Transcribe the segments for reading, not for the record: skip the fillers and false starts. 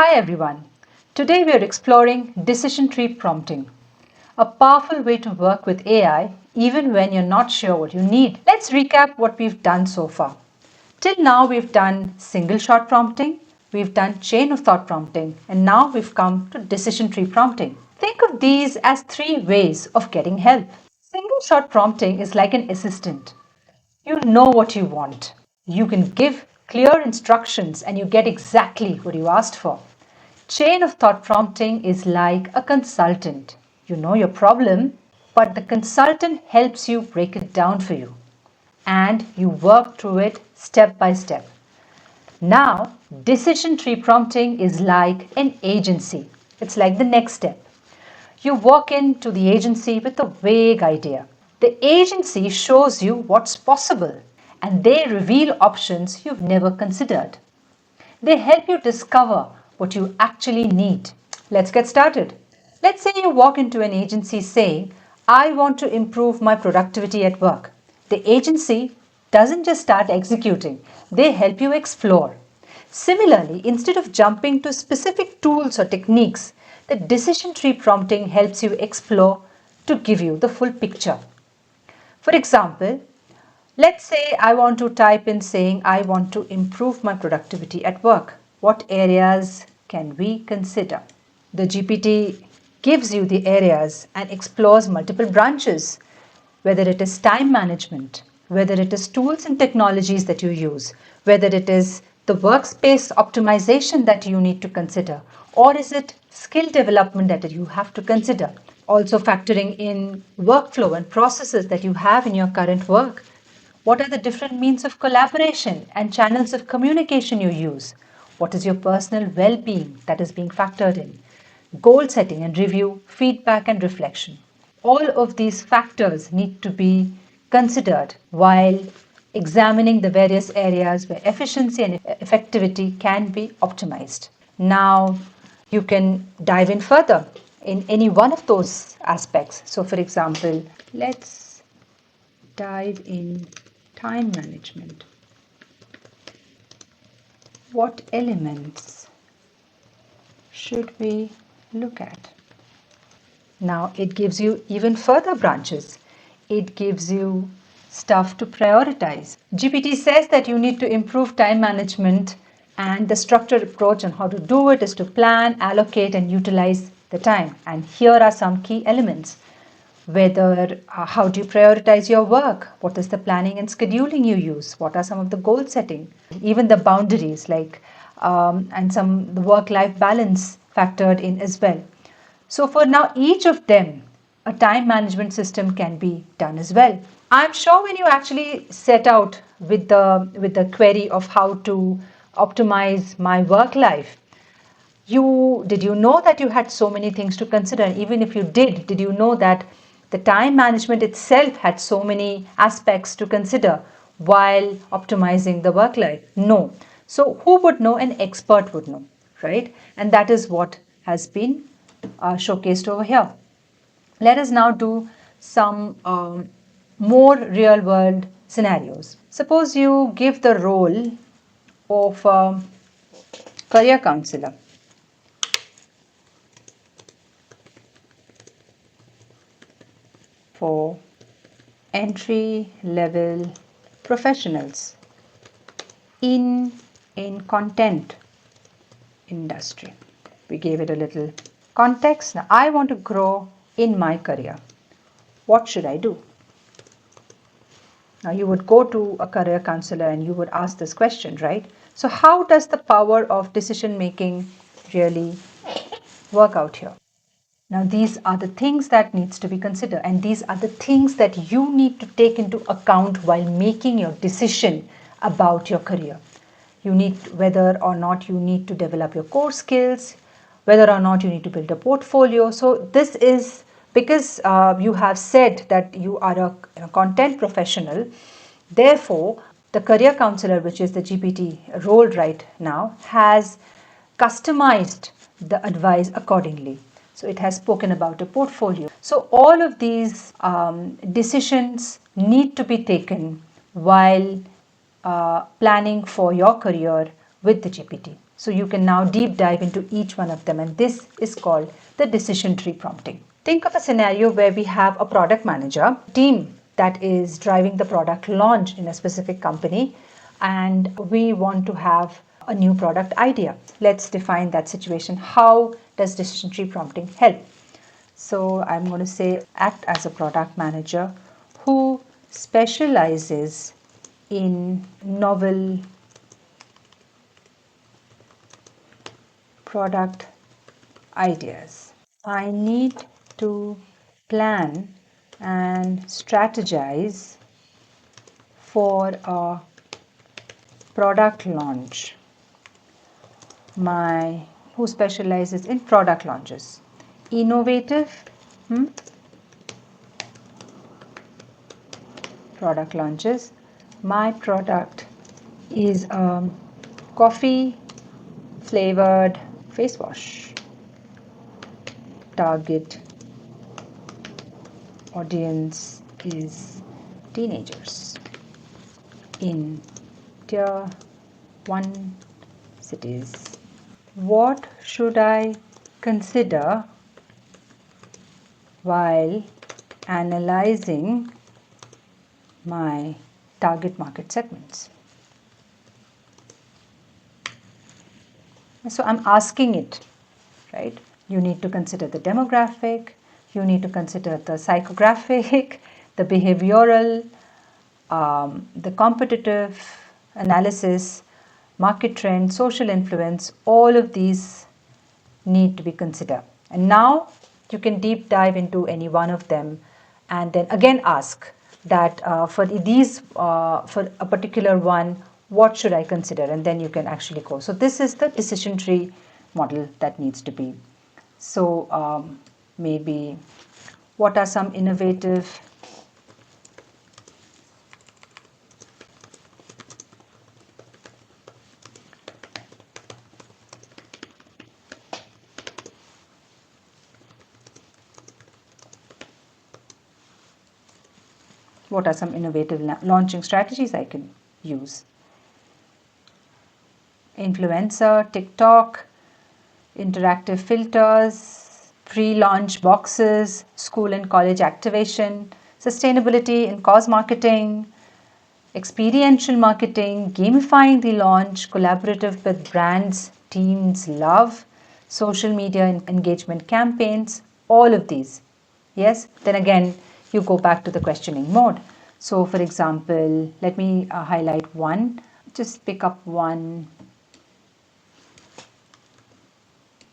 Hi everyone. Today we are exploring decision tree prompting, a powerful way to work with AI even when you're not sure what you need. Let's recap what we've done so far. Till now we've done single shot prompting, we've done chain of thought prompting, and now we've come to decision tree prompting. Think of these as three ways of getting help. Single shot prompting is like an assistant. You know what you want. You can give clear instructions and you get exactly what you asked for. Chain of thought prompting is like a consultant. You know your problem, but the consultant helps you break it down for you. And you work through it step by step. Now, decision tree prompting is like an agency. It's like the next step. You walk into the agency with a vague idea. The agency shows you what's possible and they reveal options you've never considered. They help you discover what you actually need. Let's get started. Let's say you walk into an agency saying, I want to improve my productivity at work. The agency doesn't just start executing, they help you explore. Similarly, instead of jumping to specific tools or techniques, the decision tree prompting helps you explore to give you the full picture. For example, let's say I want to type in saying I want to improve my productivity at work. What areas can we consider? The GPT gives you the areas and explores multiple branches, whether it is time management, whether it is tools and technologies that you use, whether it is the workspace optimization that you need to consider, or is it skill development that you have to consider? Also factoring in workflow and processes that you have in your current work. What are the different means of collaboration and channels of communication you use? What is your personal well being that is being factored in? Goal setting and review, feedback and reflection. All of these factors need to be considered while examining the various areas where efficiency and effectivity can be optimized. Now, you can dive in further in any one of those aspects. So, for example, let's dive in time management. What elements should we look at? Now it gives you even further branches. It gives you stuff to prioritize. GPT says that you need to improve time management, and the structured approach on how to do it is to plan, allocate, and utilize the time. And here are some key elements. Whether how do you prioritize your work? What is the planning and scheduling you use? What are some of the goal setting? Even the boundaries, like and some the work-life balance factored in as well. So for now, each of them, a time management system can be done as well. I'm sure when you actually set out with the query of how to optimize my work life, did you know that you had so many things to consider? Even if you did you know that the time management itself had so many aspects to consider while optimizing the work life? No. So who would know? An expert would know, right? And that is what has been showcased over here. Let us now do some more real world scenarios. Suppose you give the role of a career counselor. For entry level professionals in content industry. We gave it a little context. Now I want to grow in my career. What should I do? Now you would go to a career counselor and you would ask this question, right? So how does the power of decision making really work out here? Now these are the things that needs to be considered, and these are the things that you need to take into account while making your decision about your career. You need, whether or not you need to develop your core skills, whether or not you need to build a portfolio. So this is because you have said that you are a content professional. Therefore, the career counselor, which is the GPT role right now, has customized the advice accordingly. So it has spoken about a portfolio. So all of these decisions need to be taken while planning for your career with the GPT. So you can now deep dive into each one of them, and this is called the decision tree prompting. Think of a scenario where we have a product manager team that is driving the product launch in a specific company, and we want to have a new product idea. Let's define that situation. How does decision tree prompting help? So I'm going to say act as a product manager who specializes in novel product ideas. I need to plan and strategize for a product launch. My who specializes in product launches. Innovative product launches. My product is a coffee flavored face wash. Target audience is teenagers in tier 1 cities. What should I consider while analyzing my target market segments? So I'm asking it, right? You need to consider the demographic, you need to consider the psychographic, the behavioral, the competitive analysis, market trend, social influence, all of these need to be considered. And now you can deep dive into any one of them and then again ask that for a particular one, what should I consider? And then you can actually go. So this is the decision tree model that needs to be. So maybe what are some innovative launching strategies I can use? Influencer, TikTok, interactive filters, pre-launch boxes, school and college activation, sustainability in cause marketing, experiential marketing, gamifying the launch, collaborative with brands teams love, social media engagement campaigns, all of these. Yes, then again, you go back to the questioning mode. So, for example, let me highlight one, just pick up one,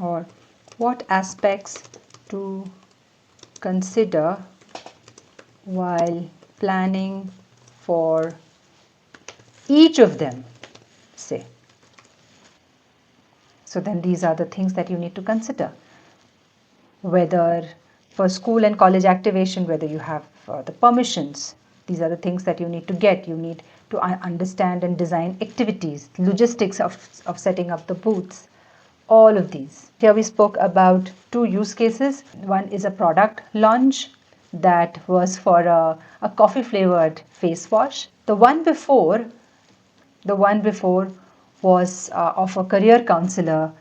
or what aspects to consider while planning for each of them, say. So then these are the things that you need to consider. Whether for school and college activation, whether you have the permissions, these are the things that you need to get. You need to understand and design activities, logistics of setting up the booths, all of these. Here we spoke about two use cases. One is a product launch that was for a coffee flavored face wash. The one before was of a career counselor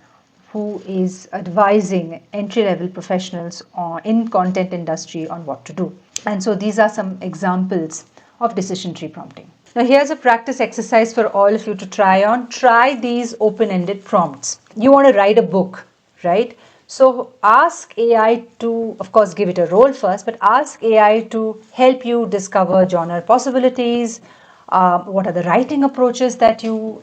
who is advising entry-level professionals in content industry on what to do. And so these are some examples of decision tree prompting. Now here's a practice exercise for all of you to try on. Try these open-ended prompts. You want to write a book, right? So ask AI to, of course, give it a role first, but ask AI to help you discover genre possibilities. What are the writing approaches that you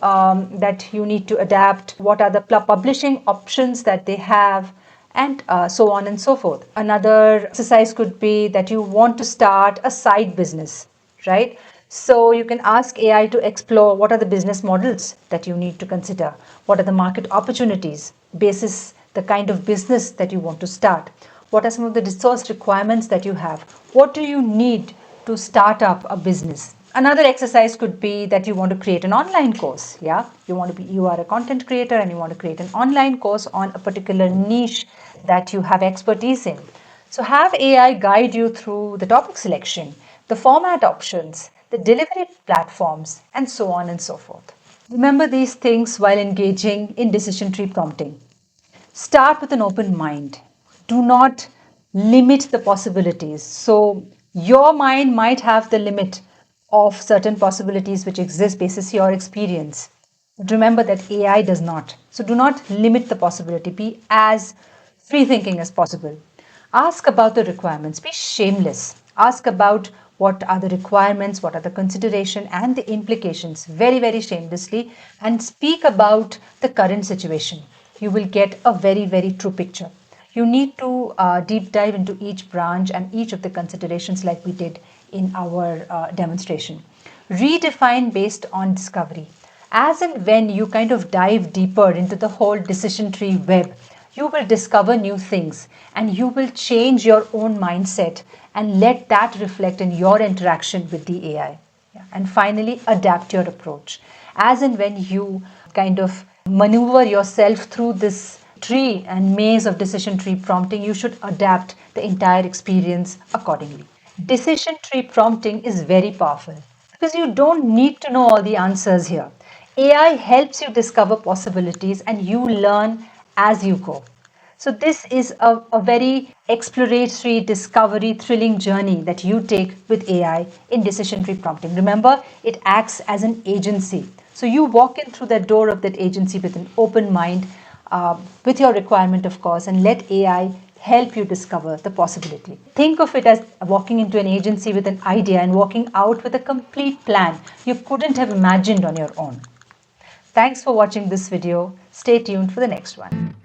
need to adapt? What are the publishing options that they have? And so on and so forth. Another exercise could be that you want to start a side business, right? So you can ask AI to explore what are the business models that you need to consider, what are the market opportunities, basis the kind of business that you want to start, what are some of the resource requirements that you have, what do you need to start up a business. Another exercise could be that you want to create an online course. Yeah, you are a content creator and you want to create an online course on a particular niche that you have expertise in. So have AI guide you through the topic selection, the format options, the delivery platforms, and so on and so forth. Remember these things while engaging in decision tree prompting. Start with an open mind. Do not limit the possibilities. So, your mind might have the limit of certain possibilities which exist basis your experience. But remember that AI does not. So, do not limit the possibility. Be as free thinking as possible. Ask about the requirements. Be shameless. Ask about what are the requirements, what are the consideration and the implications very, very shamelessly, and speak about the current situation. You will get a very, very true picture. You need to deep dive into each branch and each of the considerations like we did in our demonstration. Redefine based on discovery. As and when you kind of dive deeper into the whole decision tree web, you will discover new things and you will change your own mindset and let that reflect in your interaction with the AI. Yeah. And finally, adapt your approach. As and when you kind of maneuver yourself through this tree and maze of decision tree prompting, you should adapt the entire experience accordingly. Decision tree prompting is very powerful because you don't need to know all the answers here. AI helps you discover possibilities and you learn as you go. So, this is a very exploratory, discovery, thrilling journey that you take with AI in decision tree prompting. Remember, it acts as an agency. So, you walk in through that door of that agency with an open mind, with your requirement, of course, and let AI help you discover the possibility. Think of it as walking into an agency with an idea and walking out with a complete plan you couldn't have imagined on your own. Thanks for watching this video. Stay tuned for the next one.